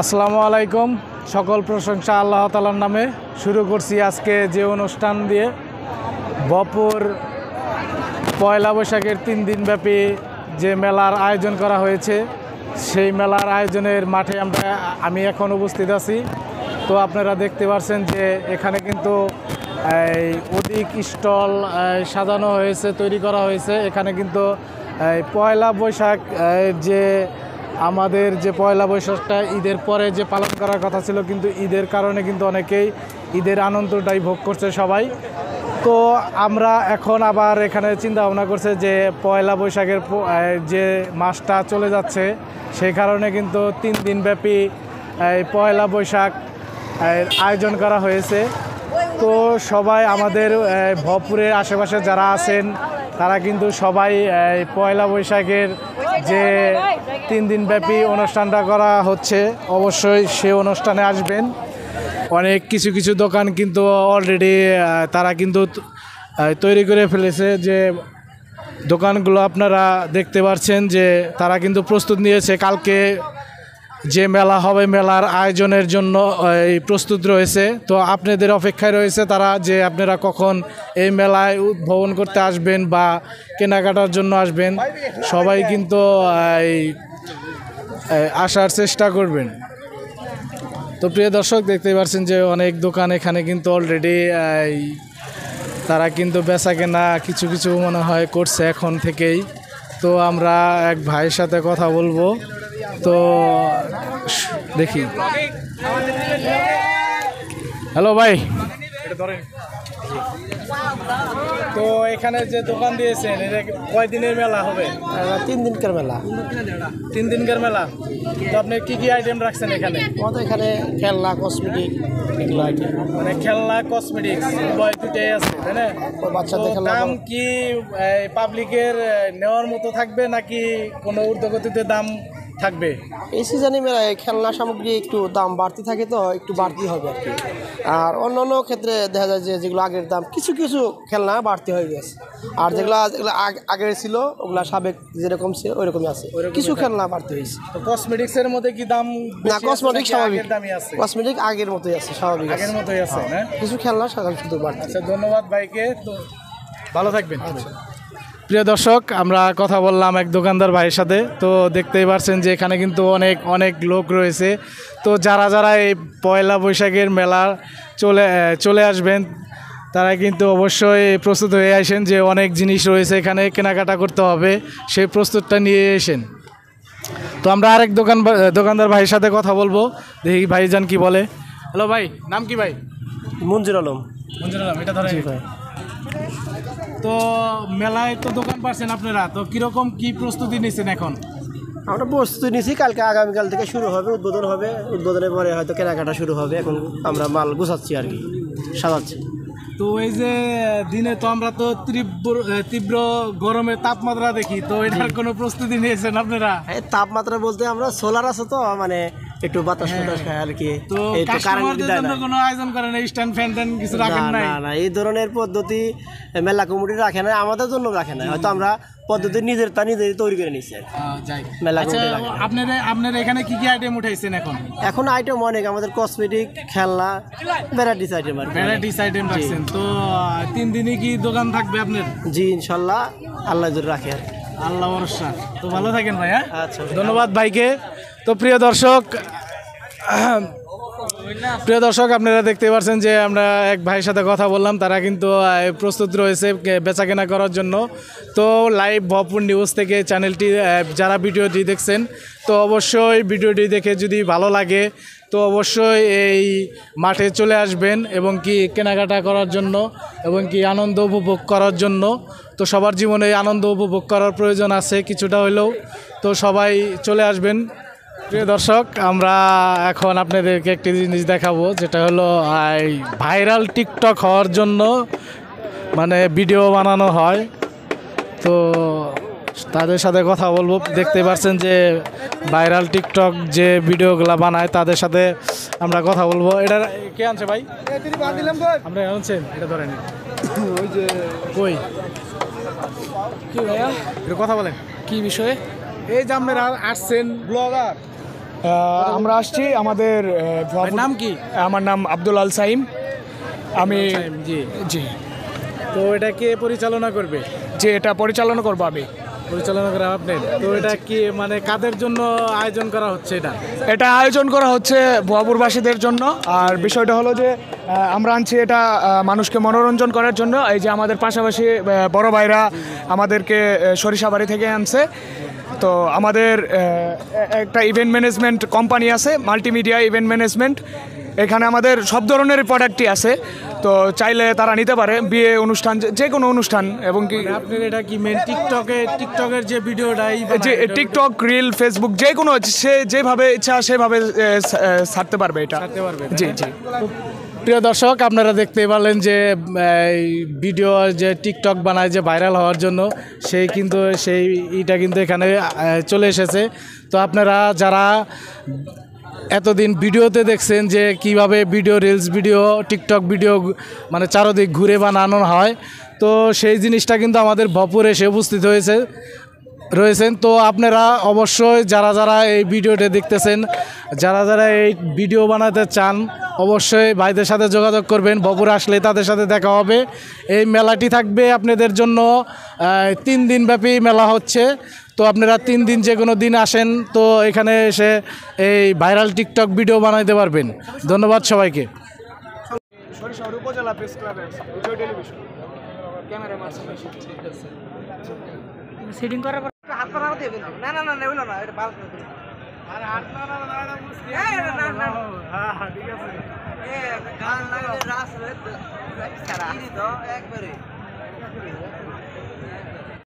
আসসালামু আলাইকুম। সকল প্রশংসা আল্লাহ তাআলার নামে। শুরু করছি আজকে যে অনুষ্ঠান দিয়ে ভরপুর পয়লা বৈশাখের 3 দিনব্যাপী যে মেলার আয়োজন করা হয়েছে, সেই মেলার আয়োজনের মাঠে আমি এখন উপস্থিত আছি। তো আপনারা দেখতে পাচ্ছেন যে এখানে কিন্তু অধিক স্টল সাজানো হয়েছে, তৈরি করা হয়েছে। এখানে কিন্তু পয়লা বৈশাখ যে আমাদের যে পয়লা বৈশাখটা ঈদের পরে যে পালন করার কথা ছিল, কিন্তু ঈদের কারণে কিন্তু অনেকেই ঈদের আনন্দটাই ভোগ করছে সবাই। তো আমরা এখন আবার এখানে চিন্তা ভাবনা করছে যে পয়লা বৈশাখের যে মাসটা চলে যাচ্ছে, সেই কারণে কিন্তু 3 দিনব্যাপী পয়লা বৈশাখ আয়োজন করা হয়েছে। তো সবাই আমাদের ভরপুরের আশেপাশে যারা আছেন তারা কিন্তু সবাই পয়লা বৈশাখের যে 3 দিনব্যাপী অনুষ্ঠানটা করা হচ্ছে, অবশ্যই সে অনুষ্ঠানে আসবেন। অনেক কিছু দোকান কিন্তু অলরেডি তারা কিন্তু তৈরি করে ফেলেছে। যে দোকানগুলো আপনারা দেখতে পাচ্ছেন যে তারা কিন্তু প্রস্তুত নিয়েছে, কালকে যে মেলা হবে মেলার আয়োজনের জন্য প্রস্তুত রয়েছে। তো আপনাদের অপেক্ষায় রয়েছে তারা, যে আপনারা কখন এই মেলায় উদ্ভাবন করতে আসবেন বা কেনাকাটার জন্য আসবেন। সবাই কিন্তু আসার চেষ্টা করবেন। তো প্রিয় দর্শক, দেখতেই পাচ্ছেন যে অনেক দোকান এখানে কিন্তু অলরেডি তারা কিন্তু বেচা কেনা কিছু মনে হয় করছে এখন থেকেই। তো আমরা এক ভাইয়ের সাথে কথা বলবো, তো দেখি। হ্যালো ভাই, তো এখানে যে দোকান দিয়েছেন এটা কয় দিনের মেলা হবে? 3 দিনকার মেলা। 3 দিনকার মেলা। তো আপনি কি আইটেম রাখছেন এখানে? আমাদের এখানে খেলনা, কসমেটিক, এগুলো আইটেম। মানে খেলনা, কসমেটিক্স উভয় দুটোই আছে, তাই না? বাচ্চাদের খেলনা। দাম কি পাবলিকের নেওয়ার মতো থাকবে নাকি কোনো ঊর্ধ্বগতিতে দাম থাকবে? এই সিজনে মেলায় খেলনা সামগ্রী একটু দাম বাড়তি থাকে, তো একটু বাড়তি হবে আর কি। আর অন্য ক্ষেত্রে দেখা যায় যে যেগুলো আগের দাম, কিছু খেলনা বাড়তি হয়ে গেছে। আর যেগুলো আগের ছিল ওগুলো সাবেক যেরকম ছিল ওইরকমই আছে, কিছু খেলনা বাড়তি হয়েছে। তো কসমেটিক্সের মধ্যে কি দাম? না, কসমেটিক স্বাভাবিক দামই আছে, কসমেটিক আগের মতোই আছে, স্বাভাবিক আগের মতোই আছে না? কিছু খেলনা শুধু বাড়তি। আচ্ছা, ধন্যবাদ ভাইকে, তো ভালো থাকবেন। প্রিয় দর্শক, আমরা কথা বললাম এক দোকানদার ভাইয়ের সাথে। তো দেখতেই পাচ্ছেন যে এখানে কিন্তু অনেক লোক রয়েছে। তো যারা এই পয়লা বৈশাখের মেলা চলে আসবেন তারা কিন্তু অবশ্যই প্রস্তুত হয়ে আসেন, যে অনেক জিনিস রয়েছে এখানে কেনাকাটা করতে হবে, সেই প্রস্তুতটা নিয়ে আসেন। তো আমরা আরেক দোকানদার ভাইয়ের সাথে কথা বলবো, দেখি ভাইজান কি বলে। হ্যালো ভাই, নাম কি ভাই? মঞ্জুর আলম। এটা ধরে ভাই। তো মেলায় তো দোকান পাচ্ছেন আপনারা, তো কিরকম কি প্রস্তুতি নিচ্ছেন এখন? আমরা প্রস্তুতি নিয়েছি, কালকে আগামীকাল থেকে শুরু হবে, উদ্বোধন হবে, উদ্বোধনের পরে হয়তো কেনাকাটা শুরু হবে। এখন আমরা মাল গুছাচ্ছি আর কি, সাজাচ্ছি। তো এই যে দিনে তো আমরা তো তীব্র গরমের তাপমাত্রা দেখি, তো এটার কোনো প্রস্তুতি নিয়েছেন আপনারা? তাপমাত্রা বলতে আমরা সোলার আছে, তো মানে একটু বাতাস খায় আর কি। তো কাস্টমারদের জন্য কোনো আয়োজন করেন, স্ট্যান্ড ফ্যান কিছু রাখেন নাই? না, এই ধরনের পদ্ধতি মেলা কমিটি রাখে না, আমাদের জন্য রাখে না। হয়তো আমরা পদ্ধতি নিজেরই তৈরি করে নিচ্ছি মেলা কমিটি। আপনারা এখানে কি আইটেম উঠাইছেন এখন আইটেম অনেক, আমাদের কসমেটিক, খেলনা, ভ্যারাইটিস আইটেম আর ভ্যারাইটিস আইটেম রাখছেন। তো 3 দিনই কি দোকান থাকবে আপনার? জি, ইনশাল্লাহ, আল্লাহ যদি রাখে আর আল্লাহ ভরসা। তো ভালো থাকেন ভাই। হ্যাঁ, আচ্ছা, ধন্যবাদ ভাইকে। তো প্রিয় দর্শক, আপনারা দেখতে পাচ্ছেন যে আমরা এক ভাইয়ের সাথে কথা বললাম, তারা কিন্তু প্রস্তুত রয়েছে বেচাকেনা করার জন্য। তো লাইভ ভরপুর নিউজ থেকে চ্যানেলটি যারা ভিডিওটি দেখছেন, তো অবশ্যই ভিডিওটি দেখে যদি ভালো লাগে তো অবশ্যই এই মাঠে চলে আসবেন, এবং কি কেনাকাটা করার জন্য, এবং কি আনন্দ উপভোগ করার জন্য। তো সবার জীবনে আনন্দ উপভোগ করার প্রয়োজন আছে কিছুটা হলেও, তো সবাই চলে আসবেন। প্রিয় দর্শক, আমরা এখন আপনাদেরকে একটি জিনিস দেখাবো, যেটা হলো ভাইরাল টিকটক হওয়ার জন্য মানে ভিডিও বানানো হয়। তো তাদের সাথে কথা বলবো। দেখতে পাচ্ছেন যে ভাইরাল টিকটক যে ভিডিওগুলো বানায় তাদের সাথে আমরা কথা বলবো। এটা কে আনছে ভাই? আমরা আনছেন, এটা ধরেন। ওই যে কই কি ভাইয়া, এটা কথা বলেন কি বিষয়ে? এই যে আপনারা আসছেন ব্লগার, আমরা আসছি আমাদের ভাইয়ের নাম কি? আমার নাম আব্দুল আল সাইম। আমি জি। জি তো এটা কে পরিচালনা করবে? যে এটা পরিচালনা করবো আমি। পরিচালনা করা আপনার? তো এটা কি মানে কাদের জন্য আয়োজন করা হচ্ছে এটা? এটা আয়োজন করা হচ্ছে ভুয়াপুরবাসীদের জন্য। আর বিষয়টা হলো যে আমরা আনছি এটা মানুষকে মনোরঞ্জন করার জন্য। এই যে আমাদের পাশাপাশি বড় ভাইরা আমাদেরকে সরিষাবাড়ি থেকে আনছে। তো আমাদের একটা ইভেন্ট ম্যানেজমেন্ট কোম্পানি আছে, মাল্টিমিডিয়া ইভেন্ট ম্যানেজমেন্ট। এখানে আমাদের সব ধরনের প্রোডাক্টই আছে, তো চাইলে তারা নিতে পারে বিয়ে অনুষ্ঠান, যে কোনো অনুষ্ঠান। এবং কি আপনার এটা কি মেন টিকটকের যে ভিডিওটাই যে টিকটক, রিল, ফেসবুক যে কোনো, সে যেভাবে ইচ্ছা সেভাবে ছাড়তে পারবে এটা। ছাড়তে পারবে? জি জি। প্রিয় দর্শক, আপনারা দেখতেই পারলেন যে ভিডিও যে টিকটক বানায় যে ভাইরাল হওয়ার জন্য সেই কিন্তু এইটা কিন্তু এখানে চলে এসেছে। তো আপনারা যারা এতদিন ভিডিওতে দেখছেন যে কিভাবে video, reels video, TikTok video মানে চারদিক ঘুরে বানানো হয়, তো সেই জিনিসটা কিন্তু আমাদের ভরপুর এসে উপস্থিত রয়েছেন। তো আপনারা অবশ্যই যারা যারা এই ভিডিওটা দেখতেছেন, যারা যারা এই ভিডিও বানাতে চান, অবশ্যই ভাইদের সাথে যোগাযোগ করবেন। ভরপুর আসলে তাদের সাথে দেখা হবে। এই মেলাটি থাকবে আপনাদের জন্য 3 দিন ব্যাপী মেলা হচ্ছে। তো আপনারা 3 দিন যে কোনো দিন আসেন, তো এখানে এসে এই ভাইরাল টিকটক ভিডিও বানাইতে পারবেন। ধন্যবাদ সবাইকে। উপজেলা প্রেস ক্লাবের টেলিভিশন ক্যামেরা সিটিং করার পর হাত পা দিয়ে দিন। না না না না ওইলো না, এটা বাল করে দিন। আরে হাত ধরা দাঁড়াটা মুশকিল। না না হ্যাঁ ঠিক আছে। গান লাগালে রাস হয়ে তো একবারে